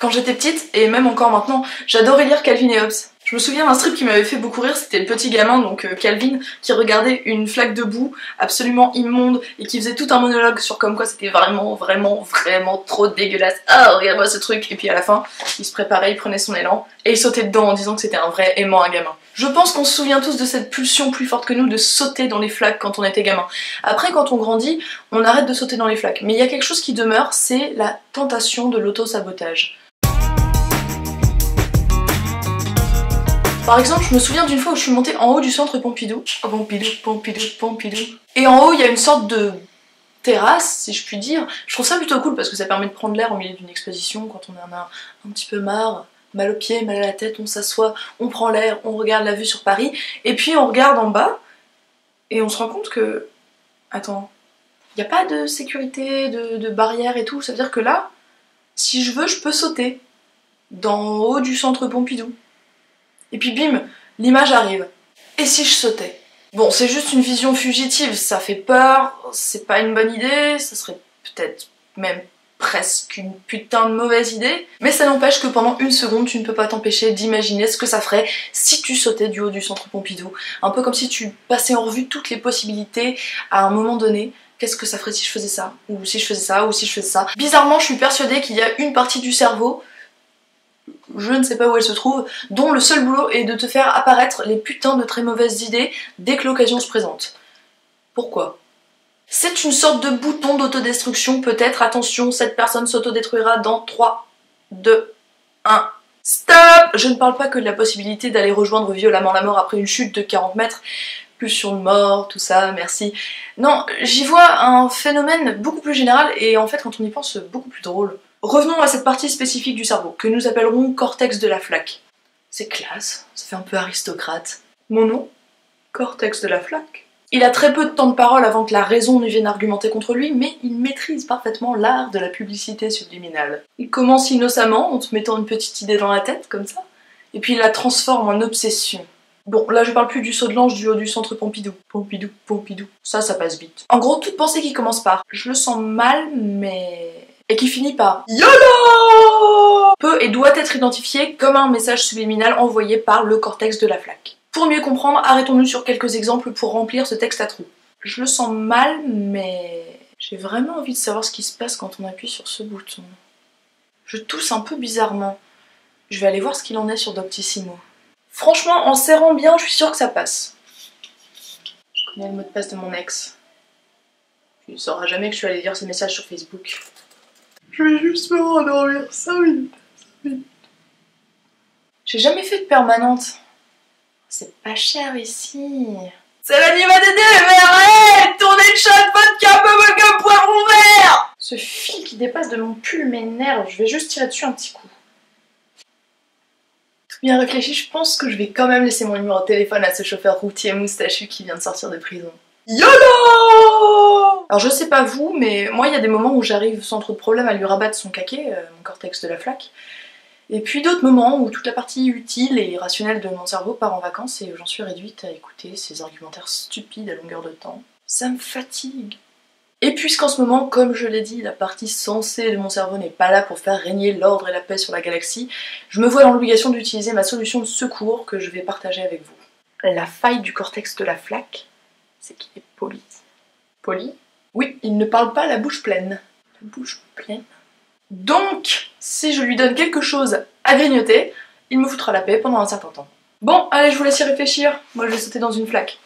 Quand j'étais petite, et même encore maintenant, j'adorais lire Calvin et Hobbes. Je me souviens d'un strip qui m'avait fait beaucoup rire, c'était le petit gamin, donc Calvin, qui regardait une flaque de boue absolument immonde et qui faisait tout un monologue sur comme quoi c'était vraiment trop dégueulasse. Ah, regarde-moi ce truc. Et puis à la fin, il se préparait, il prenait son élan et il sautait dedans en disant que c'était un vrai aimant à gamin. Je pense qu'on se souvient tous de cette pulsion plus forte que nous de sauter dans les flaques quand on était gamin. Après, quand on grandit, on arrête de sauter dans les flaques. Mais il y a quelque chose qui demeure, c'est la tentation de l'auto-sabotage. Par exemple, je me souviens d'une fois où je suis montée en haut du centre Pompidou. Pompidou. Et en haut, il y a une sorte de terrasse, si je puis dire. Je trouve ça plutôt cool parce que ça permet de prendre l'air au milieu d'une exposition quand on en a un petit peu marre, mal aux pieds, mal à la tête, on s'assoit, on prend l'air, on regarde la vue sur Paris, et puis on regarde en bas, et on se rend compte que... Attends, il n'y a pas de sécurité, de barrière et tout, ça veut dire que là, si je veux, je peux sauter d'en haut du centre Pompidou. Et puis bim, l'image arrive. Et si je sautais? Bon, c'est juste une vision fugitive, ça fait peur, c'est pas une bonne idée, ça serait peut-être même presque une putain de mauvaise idée, mais ça n'empêche que pendant une seconde, tu ne peux pas t'empêcher d'imaginer ce que ça ferait si tu sautais du haut du centre Pompidou. Un peu comme si tu passais en revue toutes les possibilités à un moment donné. Qu'est-ce que ça ferait si je faisais ça? Ou si je faisais ça? Ou si je faisais ça? Bizarrement, je suis persuadée qu'il y a une partie du cerveau, je ne sais pas où elle se trouve, dont le seul boulot est de te faire apparaître les putains de très mauvaises idées dès que l'occasion se présente. Pourquoi? C'est une sorte de bouton d'autodestruction, peut-être. Attention, cette personne s'autodétruira dans 3, 2, 1. Stop! Je ne parle pas que de la possibilité d'aller rejoindre violemment la mort après une chute de 40 mètres, pulsion de mort, tout ça, merci. Non, j'y vois un phénomène beaucoup plus général et en fait, quand on y pense, beaucoup plus drôle. Revenons à cette partie spécifique du cerveau, que nous appellerons cortex de la flaque. C'est classe, ça fait un peu aristocrate. Mon nom? Cortex de la flaque. Il a très peu de temps de parole avant que la raison ne vienne argumenter contre lui, mais il maîtrise parfaitement l'art de la publicité subliminale. Il commence innocemment en te mettant une petite idée dans la tête, comme ça, et puis il la transforme en obsession. Bon, là je parle plus du saut de l'ange du haut du centre Pompidou. Pompidou. Ça passe vite. En gros, toute pensée qui commence par « je le sens mal, mais... » et qui finit par YOLO peut et doit être identifié comme un message subliminal envoyé par le cortex de la flaque. Pour mieux comprendre, arrêtons-nous sur quelques exemples pour remplir ce texte à trous. Je le sens mal, mais... j'ai vraiment envie de savoir ce qui se passe quand on appuie sur ce bouton. Je tousse un peu bizarrement. Je vais aller voir ce qu'il en est sur Doctissimo. Franchement, en serrant bien, je suis sûre que ça passe. Je connais le mot de passe de mon ex. Il ne saura jamais que je suis allée lire ses messages sur Facebook. Je vais juste me rendormir 5 minutes. J'ai jamais fait de permanente. C'est pas cher ici. C'est l'anima d'été, mais arrête! Tournée de shot, vodka, bubblegum, poivron vert! Ce fil qui dépasse de mon pull m'énerve, je vais juste tirer dessus un petit coup. Tout bien réfléchi, je pense que je vais quand même laisser mon numéro de téléphone à ce chauffeur routier moustachu qui vient de sortir de prison. YOLO! Alors je sais pas vous, mais moi il y a des moments où j'arrive sans trop de problème à lui rabattre son caquet, mon cortex de la flaque. Et puis d'autres moments où toute la partie utile et rationnelle de mon cerveau part en vacances et où j'en suis réduite à écouter ces argumentaires stupides à longueur de temps. Ça me fatigue. Et puisqu'en ce moment, comme je l'ai dit, la partie sensée de mon cerveau n'est pas là pour faire régner l'ordre et la paix sur la galaxie, je me vois dans l'obligation d'utiliser ma solution de secours que je vais partager avec vous. La faille du cortex de la flaque, c'est qu'il est poli. Poli? Oui, il ne parle pas la bouche pleine. La bouche pleine? Donc, si je lui donne quelque chose à grignoter, il me foutra la paix pendant un certain temps. Bon, allez, je vous laisse y réfléchir. Moi, je vais sauter dans une flaque.